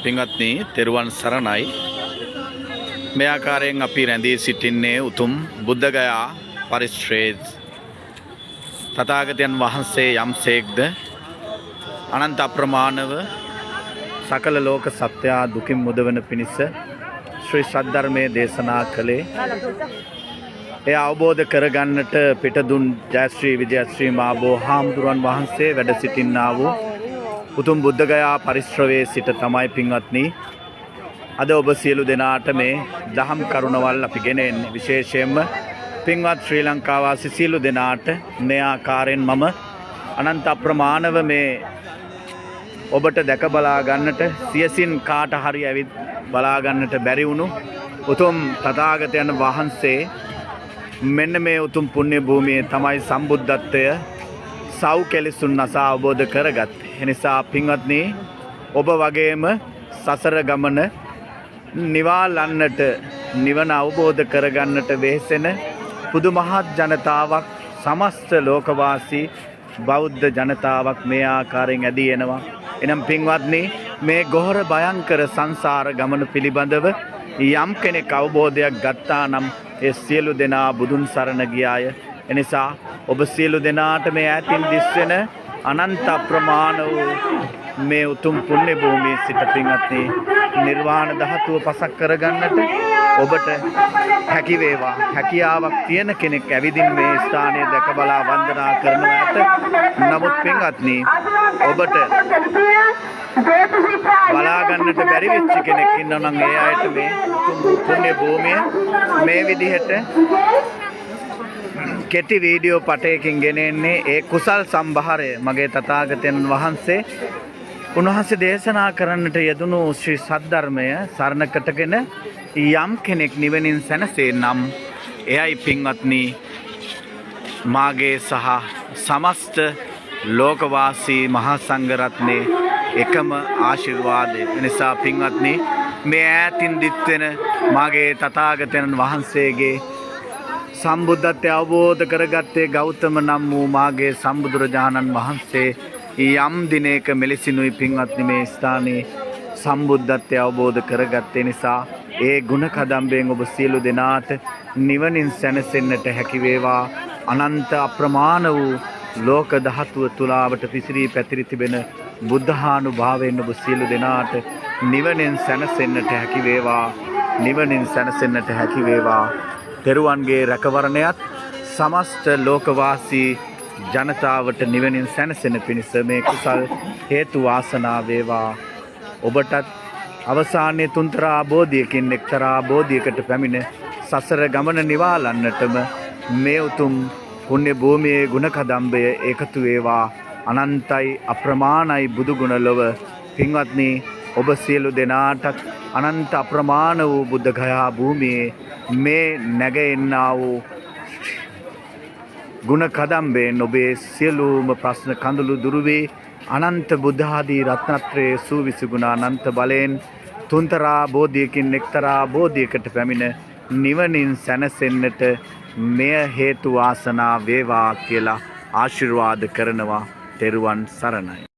පින්වත්නි තෙරුවන් සරණයි. මේ ආකාරයෙන් අපි රැඳී සිටින්නේ උතුම් බුද්ධගයා පරිශ්‍රයේ තථාගතයන් වහන්සේ යම්සේක්ද අනන්ත අප්‍රමාණව සකල ලෝක සත්‍යා දුකින් මුදවන පිණිස ශ්‍රී සද්ධර්මයේ දේශනා කළේ. ඒ අවබෝධ කරගන්නට පිටදුන් ජයශ්‍රී විජයශ්‍රී මාබෝ හාමුදුරන් වහන්සේ වැඩ සිටින්නා වූ උතුම් බුද්ධගයා පරිශ්‍රයේ සිට තමයි පින්වත්නි අද ඔබ සියලු දෙනාට මේ දහම් කරුණවල් අපි ගෙන එන්නේ. විශේෂයෙන්ම පින්වත් ශ්‍රී ලංකා වාසී සියලු දෙනාට මේ ආකාරයෙන් මම අනන්ත අප්‍රමාණව මේ ඔබට දැක බලා ගන්නට සියසින් කාට හරි ඇවිත් බලා ගන්නට බැරි වුණු උතුම් තථාගතයන් වහන්සේ මෙන්න මේ උතුම් පුණ්‍ය භූමියේ තමයි සම්බුද්ධත්වය සව් කෙලෙසුන් නසා අවබෝධ කරගත්තේ. එනිසා පින්වත්නි ඔබ වගේම සසර ගමන නිවාලන්නට නිවන අවබෝධ කරගන්නට වෙහෙසෙන පුදුමහත් ජනතාවක් සමස්ත ලෝකවාසී බෞද්ධ ජනතාවක් මේ ආකාරයෙන් ඇදී එනවා. එනම් පින්වත්නි මේ ගොහර භයංකර සංසාර ගමන පිළිබඳව යම් කෙනෙක් අවබෝධයක් ගත්තා නම් ඒ සියලු දෙනා බුදුන් සරණ ගියාය. එනිසා ඔබ සියලු දෙනාට මේ ඈතින් දිස්වෙන අනන්ත අප්‍රමාණ වූ මේ උතුම් පුණ්‍ය භූමියේ සිට පින්වත්නි නිර්වාණ ධාතුව පසක් කරගන්නට ඔබට හැකි වේවා. හැකියාවක් තියෙන කෙනෙක් ඇවිදින් මේ ස්ථානයේ දැක බලා වන්දනා කරනවා ඇත. නමුත් පින්වත්නි ඔබට බලා ගන්නට බැරි වෙච්ච කෙනෙක් ඉන්නවා නම් ඒ අයට මේ උතුම් පුණ්‍ය භූමිය මේ විදිහට කෙටි වීඩියෝ පටයකින් ගෙනෙන්නේ ඒ කුසල් සම්භාරය. මගේ තථාගතයන් වහන්සේ උන්වහන්සේ දේශනා කරන්නට යෙදුණු ශ්‍රී සද්ධර්මය සරණකටගෙන යම් කෙනෙක් නිවනින් සැනසේ නම් එයයි පින්වත්නි මාගේ සහ සමස්ත ලෝකවාසී මහා සංඝ රත්නයේ එකම ආශිර්වාදය. එනිසා පින්වත්නි මේ ඈතින් දිත්වෙන මාගේ තථාගතයන් වහන්සේගේ සම්බුද්ධත්වය අවබෝධ කරගත්තේ ගෞතම නම් වූ මාගේ සම්බුදුරජාණන් වහන්සේ යම් දිනයක මෙලෙසිනුයි පින්වත්නි මේ ස්ථානයේ සම්බුද්ධත්වය අවබෝධ කරගත්තේ. නිසා ඒ ගුණ කදම්බයෙන් ඔබ සියලු දෙනාට නිවනින් සැනසෙන්නට හැකි වේවා. අනන්ත අප්‍රමාණ වූ ලෝක ධාතුව තුලාවට පිසිරී පැතිරි තිබෙන බුද්ධානුභාවයෙන් ඔබ සියලු දෙනාට නිවනින් සැනසෙන්නට හැකි වේවා. නිවනින් සැනසෙන්නට හැකි වේවා. තෙරුවන්ගේ රැකවරණයත් සමස්ත ලෝකවාසී ජනතාවට නිවනින් සැනසෙන පිණිස මේ කුසල් හේතු වාසනා වේවා. ඔබටත් අවසානයේ තුන්තරා බෝධියකින් එක්තරා බෝධියකට පැමිණ සසර ගමන නිවාලන්නටම මේ උතුම් පුණ්‍ය භූමියේ ගුණ කදම්බය එකතු වේවා. අනන්තයි අප්‍රමාණයි බුදු ගුණ ලොව පින්වත්නි ඔබ සියලු දෙනාටත් අනන්ත අප්‍රමාණ වූ බුද්ධ ගයා භූමියේ මේ නැගෙන්නා වූ ගුණ කදම්බෙන් ඔබේ සියලුම ප්‍රශ්න කඳුළු දුරු වේ. අනන්ත බුද්ධ ආදී රත්නත්‍රයේ සූවිසි ගුණ අනන්ත බලෙන් තුන්තරා බෝධියකින් එක්තරා බෝධියකට පැමිණ නිවනින් සැනසෙන්නට මෙය හේතු වාසනා වේවා කියලා ආශිර්වාද කරනවා. තෙරුවන් සරණයි.